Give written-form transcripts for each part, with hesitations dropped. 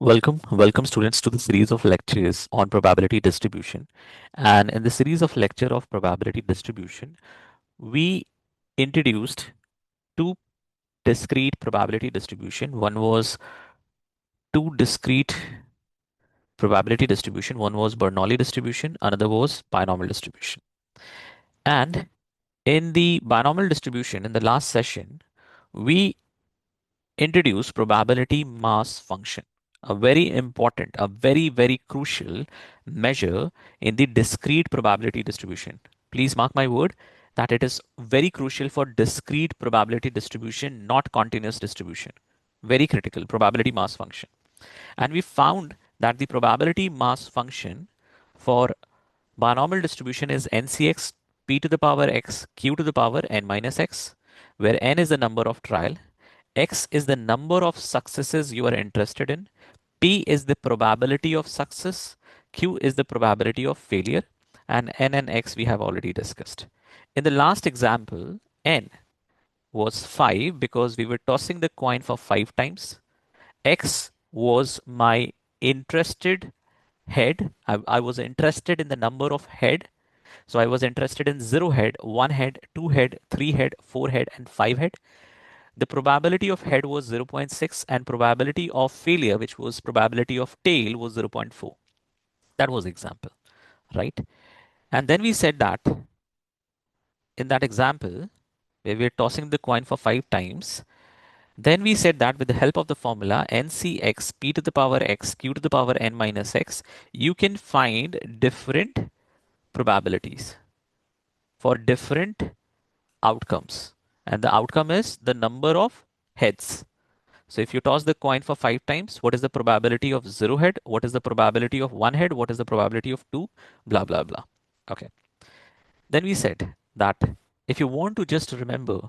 Welcome students to the series of lectures on probability distribution. And in the series of lecture of probability distribution, we introduced two discrete probability distribution. One was two discrete probability distribution. One was Bernoulli distribution. Another was binomial distribution. And in the binomial distribution, in the last session, we introduce probability mass function, a very important, a very crucial measure in the discrete probability distribution. Please mark my word that it is very crucial for discrete probability distribution, not continuous distribution. Very critical, probability mass function. And we found that the probability mass function for binomial distribution is ncx p to the power x q to the power n minus x, where n is the number of trial, x is the number of successes you are interested in, p is the probability of success, q is the probability of failure, and n and x we have already discussed. In the last example, n was 5 because we were tossing the coin for 5 times. X was my interested head. I was interested in the number of head. So I was interested in 0 head, 1 head, 2 head, 3 head, 4 head, and 5 head. The probability of head was 0.6 and probability of failure, which was probability of tail, was 0.4. That was example, right? And then we said that in that example, where we are tossing the coin for 5 times, then we said that with the help of the formula ncx p to the power x q to the power n minus x, you can find different probabilities for different outcomes. And the outcome is the number of heads. So if you toss the coin for 5 times, what is the probability of 0 head? What is the probability of 1 head? What is the probability of 2? Blah, blah, blah. Okay. Then we said that if you want to just remember,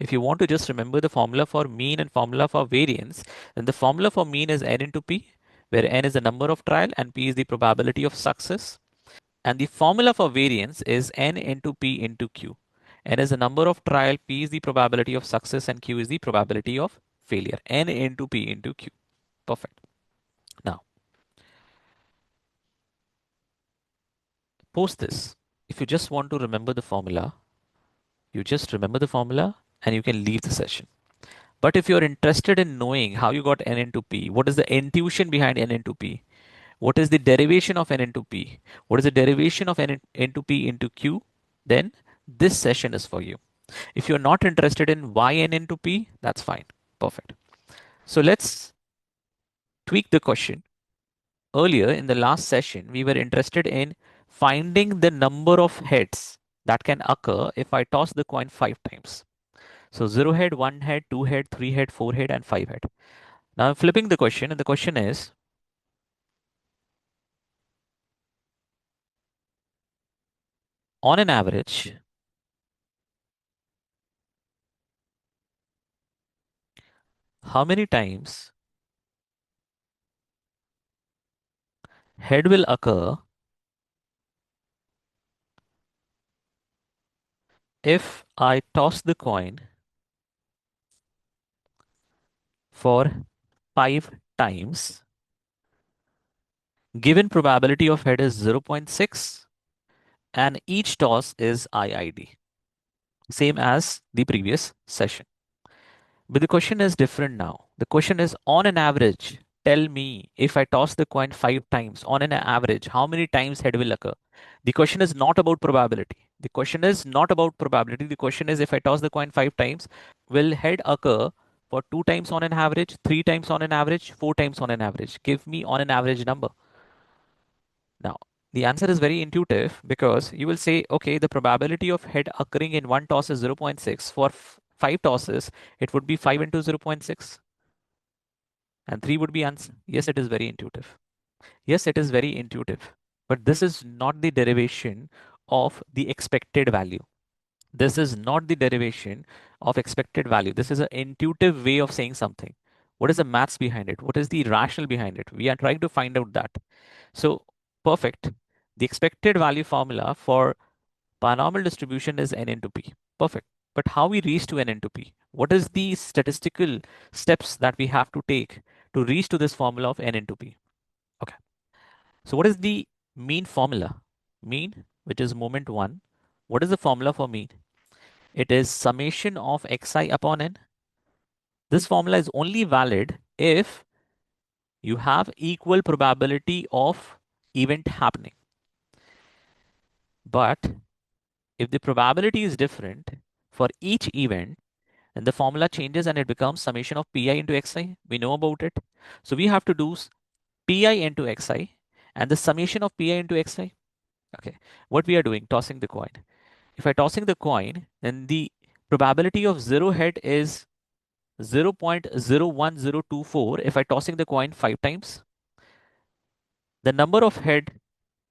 if you want to just remember the formula for mean and formula for variance, then the formula for mean is n into p, where n is the number of trial and p is the probability of success. And the formula for variance is n into p into q. N is the number of trial, p is the probability of success, and q is the probability of failure. N into p into q. Perfect. Now, post this. If you just want to remember the formula, you just remember the formula and you can leave the session. But if you're interested in knowing how you got n into p, what is the intuition behind n into p, what is the derivation of n into p, what is the derivation of n into p into q, then this session is for you. If you're not interested in y n into p, that's fine. Perfect. So let's tweak the question. Earlier in the last session, we were interested in finding the number of heads that can occur if I toss the coin 5 times. So 0 head, 1 head, 2 head, 3 head, 4 head, and 5 head. Now I'm flipping the question, and the question is, on an average, how many times head will occur if I toss the coin for 5 times? Given probability of head is 0.6 and each toss is IID, same as the previous session. But the question is different now. The question is, on an average, tell me, if I toss the coin 5 times, on an average, how many times head will occur? The question is not about probability. The question is not about probability. The question is, if I toss the coin 5 times, will head occur for 2 times on an average, 3 times on an average, 4 times on an average? Give me on an average number. Now, the answer is very intuitive because you will say, okay, the probability of head occurring in one toss is 0.6. For 5 tosses, it would be 5 into 0.6. And 3 would be answer. Yes, it is very intuitive. Yes, it is very intuitive. But this is not the derivation of the expected value. This is not the derivation of expected value. This is an intuitive way of saying something. What is the maths behind it? What is the rationale behind it? We are trying to find out that. So, perfect. The expected value formula for binomial distribution is n into p. Perfect. But how we reach to n into p? What is the statistical steps that we have to take to reach to this formula of n into p. Okay. So what is the mean formula? Mean, which is moment 1. What is the formula for mean? It is summation of xi upon n. This formula is only valid if you have equal probability of event happening. But if the probability is different for each event, then the formula changes and it becomes summation of pi into xi. We know about it. So we have to do pi into xi and the summation of pi into xi. Okay. What we are doing, tossing the coin. If I tossing the coin, then the probability of zero head is 0.01024 if I tossing the coin 5 times. The number of head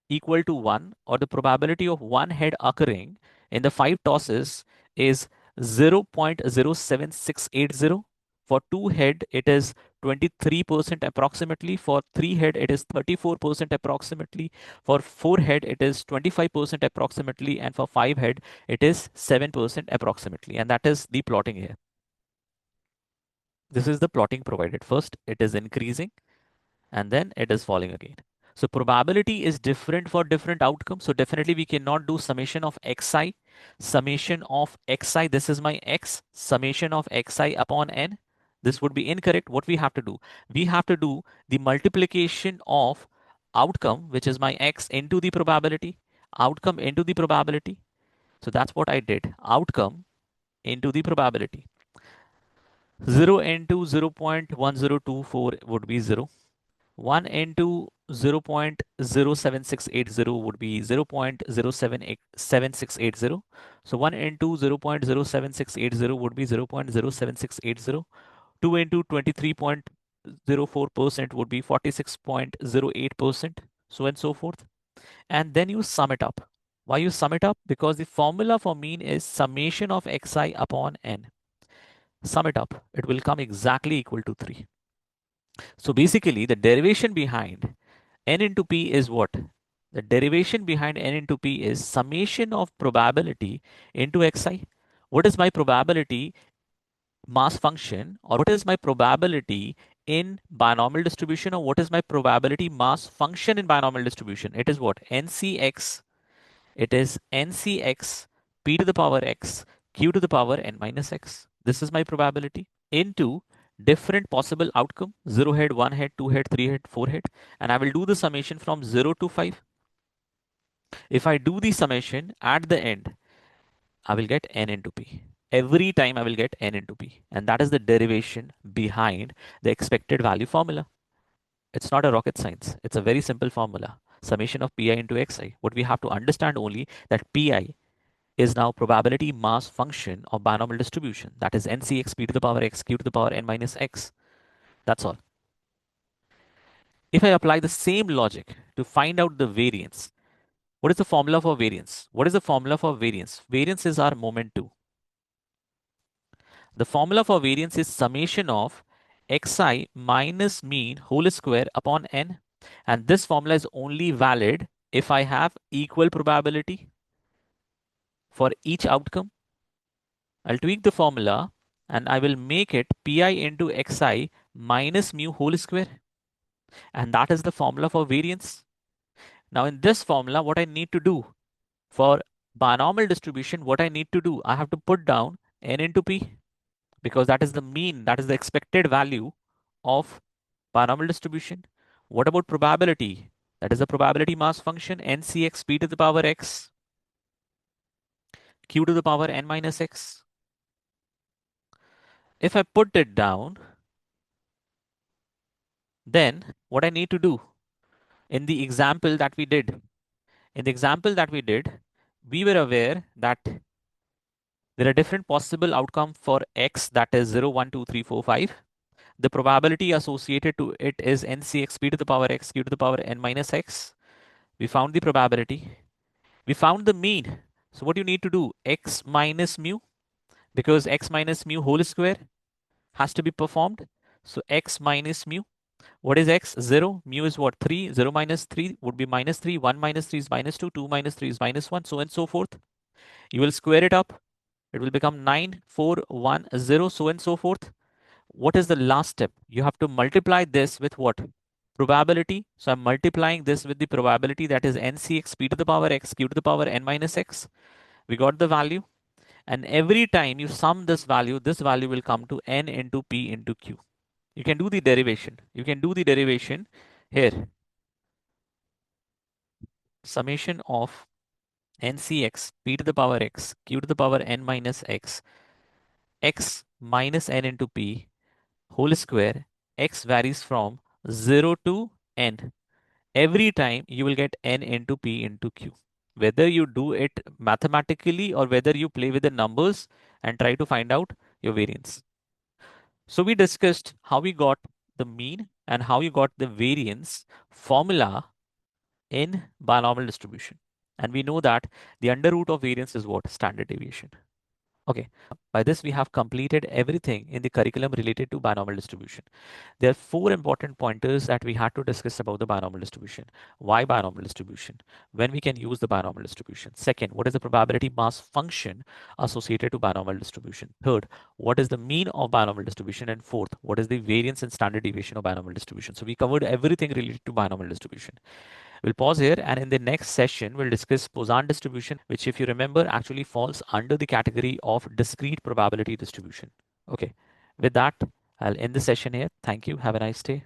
equal to 1 or the probability of one head occurring in the 5 tosses is 0.07680. For two head, it is 23% approximately. For three head, it is 34% approximately. For four head, it is 25% approximately. And for five head, it is 7% approximately. And that is the plotting here. This is the plotting provided. First, it is increasing and then it is falling again. So probability is different for different outcomes. So definitely we cannot do summation of xi, summation of xi. This is my x, summation of xi upon n. This would be incorrect. What we have to do? We have to do the multiplication of outcome, which is my x, into the probability, outcome into the probability. So that's what I did. Outcome into the probability. 0 into 0.1024 would be 0. 1 into 0.07680 would be 0.07680. So 1 into 0.07680 would be 0.07680. 2 into 23.04% would be 46.08%, so and so forth. And then you sum it up. Why you sum it up? Because the formula for mean is summation of xi upon n. Sum it up. It will come exactly equal to 3. So basically, the derivation behind n into p is what? The derivation behind n into p is summation of probability into xi. What is my probability mass function, or what is my probability in binomial distribution, or what is my probability mass function in binomial distribution? It is what? NCX. It is NCX p to the power x q to the power n minus x. This is my probability into different possible outcome, 0 head, 1 head, 2 head, 3 head, 4 head, and I will do the summation from 0 to 5. If I do the summation at the end, I will get n into p. Every time I will get n into p, and that is the derivation behind the expected value formula. It's not a rocket science. It's a very simple formula. Summation of pi into xi. What we have to understand only that pi is now probability mass function of binomial distribution. That is ncx p to the power x q to the power n minus x. That's all. If I apply the same logic to find out the variance, what is the formula for variance? What is the formula for variance? Variance is our moment 2. The formula for variance is summation of xi minus mean whole square upon n. And this formula is only valid if I have equal probability for each outcome. I'll tweak the formula and I will make it pi into xi minus mu whole square. And that is the formula for variance. Now in this formula, what I need to do for binomial distribution, what I need to do, I have to put down n into p because that is the mean, that is the expected value of binomial distribution. What about probability? That is the probability mass function ncx p to the power x q to the power n minus x. If I put it down, then what I need to do in the example that we did, we were aware that there are different possible outcomes for x, that is 0, 1, 2, 3, 4, 5. The probability associated to it is ncx p to the power x q to the power n minus x. We found the probability. We found the mean. So what you need to do, x minus mu, because x minus mu whole square has to be performed. So x minus mu. What is x? 0. Mu is what? 3. 0 minus 3 would be minus 3. 1 minus 3 is minus 2. 2 minus 3 is minus 1. So and so forth. You will square it up. It will become 9, 4, 1, 0, so and so forth. What is the last step? You have to multiply this with what? Probability. So I'm multiplying this with the probability, that is NCX p to the power x q to the power n minus x. We got the value. And every time you sum this value will come to n into p into q. You can do the derivation. You can do the derivation here. Summation of NCX p to the power x q to the power n minus x minus n into p whole square. X varies from 0 to n. Every time you will get n into p into q. Whether you do it mathematically or whether you play with the numbers and try to find out your variance. So we discussed how we got the mean and how you got the variance formula in binomial distribution. And we know that the under root of variance is what? Standard deviation. Okay, by this we have completed everything in the curriculum related to binomial distribution. There are four important pointers that we had to discuss about the binomial distribution. Why binomial distribution? When we can use the binomial distribution. Second, what is the probability mass function associated to binomial distribution? Third, what is the mean of binomial distribution? And fourth, what is the variance and standard deviation of binomial distribution? So we covered everything related to binomial distribution. We'll pause here, and in the next session, we'll discuss Poisson distribution, which, if you remember, actually falls under the category of discrete probability distribution. Okay, with that, I'll end the session here. Thank you. Have a nice day.